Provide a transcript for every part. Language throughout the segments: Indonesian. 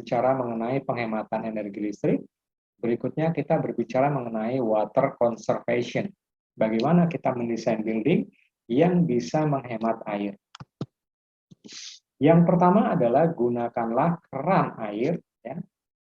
berbicara mengenai penghematan energi listrik. Berikutnya kita berbicara mengenai water conservation. Bagaimana kita mendesain building yang bisa menghemat air. Yang pertama adalah gunakanlah keran air, ya.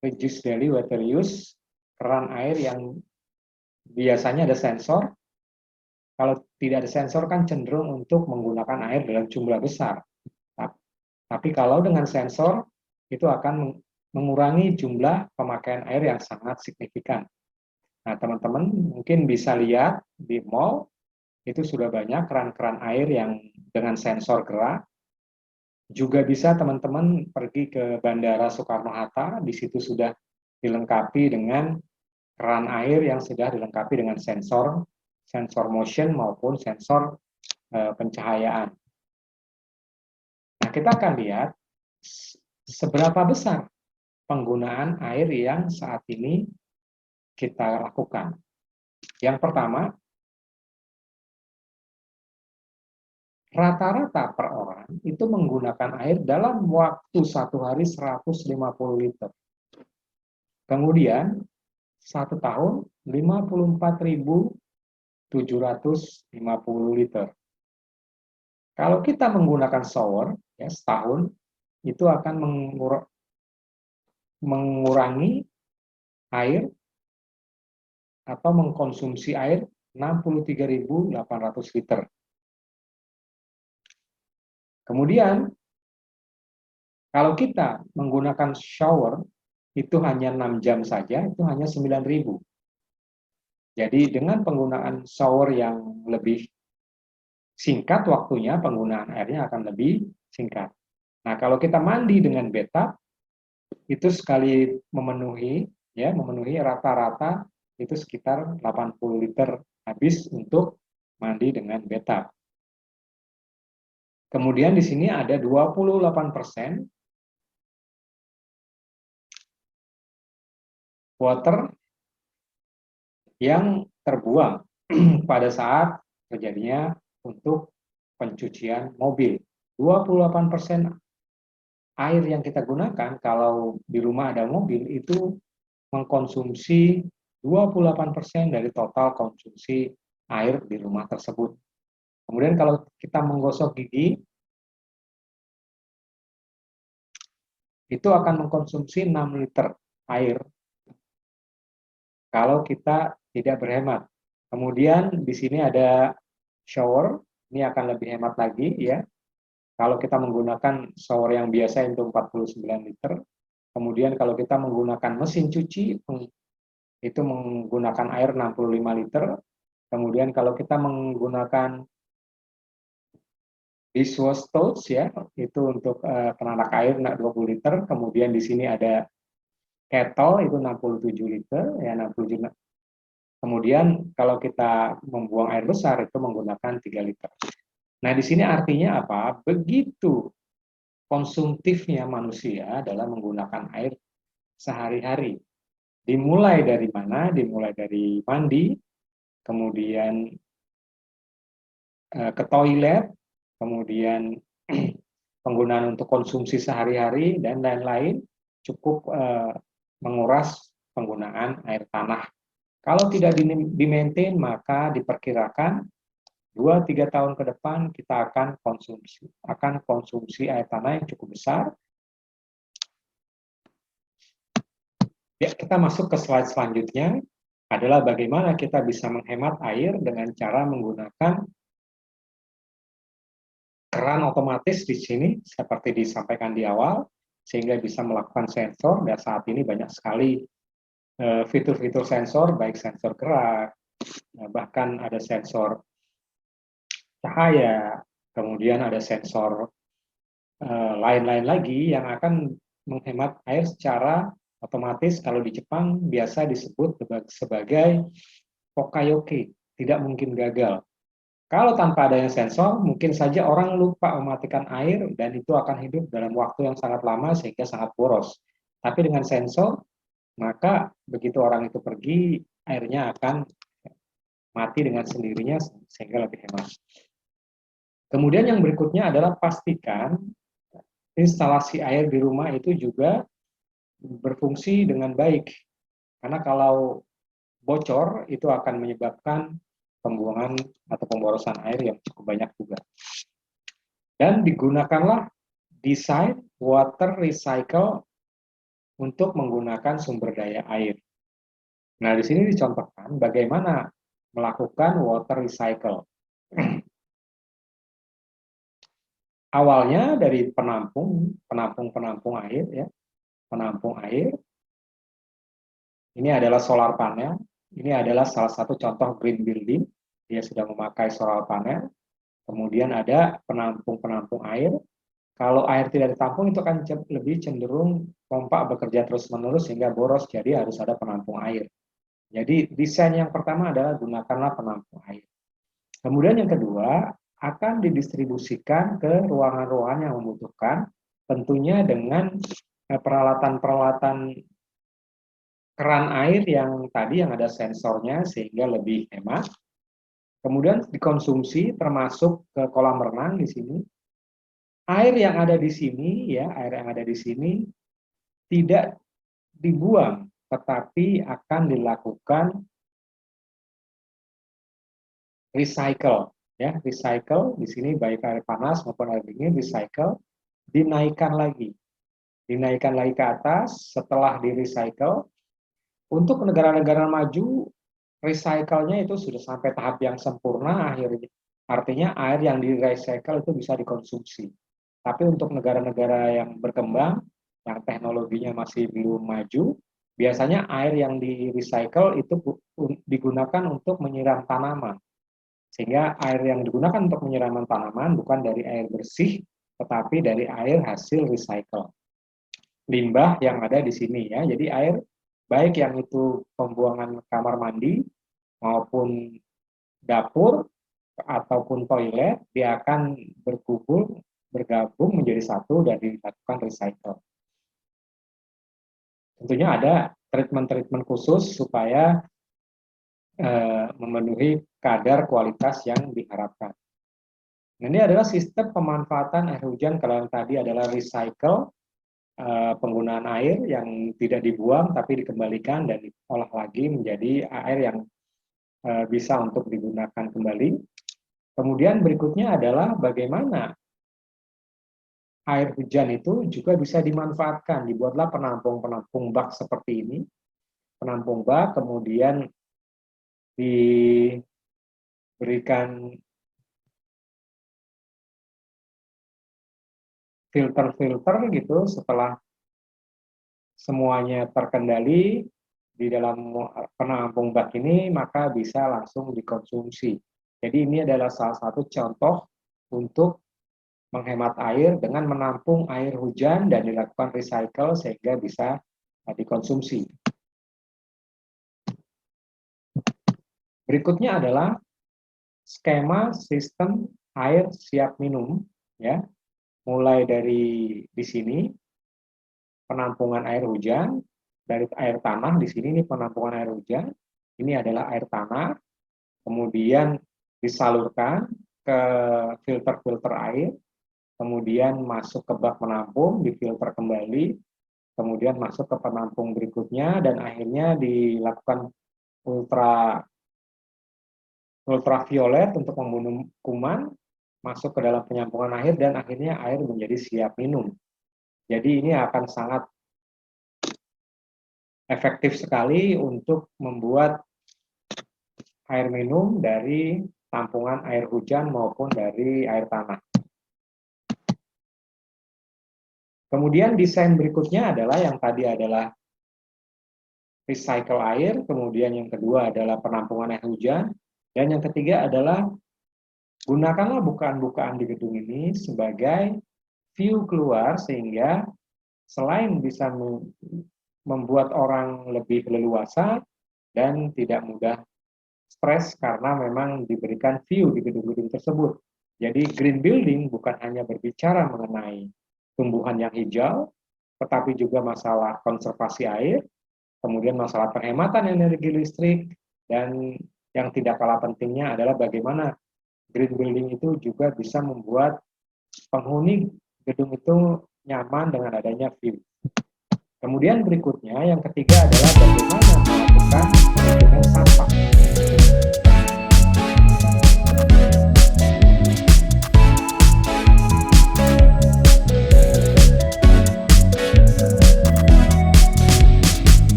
Reduce daily water use, keran air yang biasanya ada sensor. Kalau tidak ada sensor kan cenderung untuk menggunakan air dalam jumlah besar. Tapi kalau dengan sensor, itu akan mengurangi jumlah pemakaian air yang sangat signifikan. Nah, teman-teman mungkin bisa lihat di mall, itu sudah banyak keran-keran air yang dengan sensor gerak. Juga bisa teman-teman pergi ke Bandara Soekarno-Hatta, di situ sudah dilengkapi dengan keran air yang sudah dilengkapi dengan sensor motion maupun sensor pencahayaan. Nah, kita akan lihat seberapa besar penggunaan air yang saat ini kita lakukan. Yang pertama, rata-rata per orang itu menggunakan air dalam waktu satu hari 150 liter. Kemudian, satu tahun 54.750 liter. Kalau kita menggunakan shower, ya, setahun, itu akan mengurangi air atau mengkonsumsi air 63.800 liter. Kemudian, kalau kita menggunakan shower, itu hanya 6 jam saja, itu hanya 9.000. Jadi dengan penggunaan shower yang lebih singkat waktunya, penggunaan airnya akan lebih singkat. Nah, kalau kita mandi dengan bathtub, itu sekali memenuhi rata-rata itu sekitar 80 liter habis untuk mandi dengan bathtub. Kemudian di sini ada 28% water yang terbuang pada saat terjadinya untuk pencucian mobil. 28% air yang kita gunakan kalau di rumah ada mobil itu mengkonsumsi 28% dari total konsumsi air di rumah tersebut. Kemudian kalau kita menggosok gigi, itu akan mengkonsumsi 6 liter air kalau kita tidak berhemat. Kemudian di sini ada shower, ini akan lebih hemat lagi ya. Kalau kita menggunakan shower yang biasa itu 49 liter. Kemudian kalau kita menggunakan mesin cuci itu menggunakan air 65 liter. Kemudian kalau kita menggunakan dishwash tools ya, itu untuk penanak air 20 liter. Kemudian di sini ada kettle itu 67 liter ya, 67. Kemudian kalau kita membuang air besar itu menggunakan 3 liter. Nah, di sini artinya apa? Begitu konsumtifnya manusia dalam menggunakan air sehari-hari. Dimulai dari mana? Dimulai dari mandi, kemudian ke toilet, kemudian penggunaan untuk konsumsi sehari-hari, dan lain-lain, cukup menguras penggunaan air tanah. Kalau tidak di-maintain, maka diperkirakan 2-3 tahun ke depan kita akan konsumsi air tanah yang cukup besar. Ya, kita masuk ke slide selanjutnya, adalah bagaimana kita bisa menghemat air dengan cara menggunakan keran otomatis di sini, seperti disampaikan di awal, sehingga bisa melakukan sensor, dan saat ini banyak sekali fitur-fitur sensor, baik sensor gerak, bahkan ada sensor cahaya, kemudian ada sensor lain-lain lagi yang akan menghemat air secara otomatis. Kalau di Jepang biasa disebut sebagai pokayoke, tidak mungkin gagal. Kalau tanpa adanya sensor, mungkin saja orang lupa mematikan air dan itu akan hidup dalam waktu yang sangat lama sehingga sangat boros. Tapi dengan sensor, maka begitu orang itu pergi, airnya akan mati dengan sendirinya sehingga lebih hemat. Kemudian yang berikutnya adalah pastikan instalasi air di rumah itu juga berfungsi dengan baik. Karena kalau bocor itu akan menyebabkan pembuangan atau pemborosan air yang cukup banyak juga. Dan digunakanlah desain water recycle untuk menggunakan sumber daya air. Nah, di sini dicontohkan bagaimana melakukan water recycle. Awalnya dari penampung air, ya, penampung air. Ini adalah solar panel. Ini adalah salah satu contoh green building. Dia sudah memakai solar panel. Kemudian ada penampung air. Kalau air tidak ditampung itu akan lebih cenderung pompa bekerja terus-menerus sehingga boros. Jadi harus ada penampung air. Jadi desain yang pertama adalah gunakanlah penampung air. Kemudian yang kedua, akan didistribusikan ke ruangan-ruangan yang membutuhkan, tentunya dengan peralatan-peralatan keran air yang tadi yang ada sensornya sehingga lebih hemat. Kemudian dikonsumsi termasuk ke kolam renang di sini. Air yang ada di sini, ya, air yang ada di sini tidak dibuang, tetapi akan dilakukan recycle, ya, recycle di sini baik air panas maupun air dingin recycle, dinaikkan lagi ke atas setelah di recycle. Untuk negara-negara maju, recycle-nya itu sudah sampai tahap yang sempurna akhirnya. Artinya air yang di recycle itu bisa dikonsumsi. Tapi untuk negara-negara yang berkembang, yang teknologinya masih belum maju, biasanya air yang di recycle itu digunakan untuk menyiram tanaman. Sehingga air yang digunakan untuk penyiraman tanaman bukan dari air bersih, tetapi dari air hasil recycle. Limbah yang ada di sini, ya. Jadi air baik yang itu pembuangan kamar mandi maupun dapur ataupun toilet, dia akan bergabung menjadi satu dan dilakukan recycle. Tentunya ada treatment-treatment khusus supaya memenuhi kadar kualitas yang diharapkan. Nah, ini adalah sistem pemanfaatan air hujan. Kalau yang tadi adalah recycle, penggunaan air yang tidak dibuang tapi dikembalikan dan diolah lagi menjadi air yang bisa untuk digunakan kembali. Kemudian berikutnya adalah bagaimana air hujan itu juga bisa dimanfaatkan. Dibuatlah penampung bak seperti ini. Penampung bak, kemudian diberikan filter-filter gitu. Setelah semuanya terkendali di dalam penampung bak ini, maka bisa langsung dikonsumsi. Jadi ini adalah salah satu contoh untuk menghemat air dengan menampung air hujan dan dilakukan recycle sehingga bisa dikonsumsi. Berikutnya adalah skema sistem air siap minum, ya. Mulai dari di sini penampungan air hujan dari air tanah. Di sini ini penampungan air hujan. Ini adalah air tanah. Kemudian disalurkan ke filter-filter air. Kemudian masuk ke bak penampung, difilter kembali. Kemudian masuk ke penampung berikutnya dan akhirnya dilakukan ultraviolet untuk membunuh kuman, masuk ke dalam penyampungan air dan akhirnya air menjadi siap minum. Jadi ini akan sangat efektif sekali untuk membuat air minum dari tampungan air hujan maupun dari air tanah. Kemudian desain berikutnya adalah yang tadi adalah recycle air, kemudian yang kedua adalah penampungan air hujan, dan yang ketiga adalah gunakanlah bukaan-bukaan di gedung ini sebagai view keluar sehingga selain bisa membuat orang lebih leluasa dan tidak mudah stres karena memang diberikan view di gedung-gedung tersebut. Jadi green building bukan hanya berbicara mengenai tumbuhan yang hijau, tetapi juga masalah konservasi air, kemudian masalah penghematan energi listrik, dan yang tidak kalah pentingnya adalah bagaimana green building itu juga bisa membuat penghuni gedung itu nyaman dengan adanya view. Kemudian berikutnya yang ketiga adalah bagaimana melakukan manajemen sampah.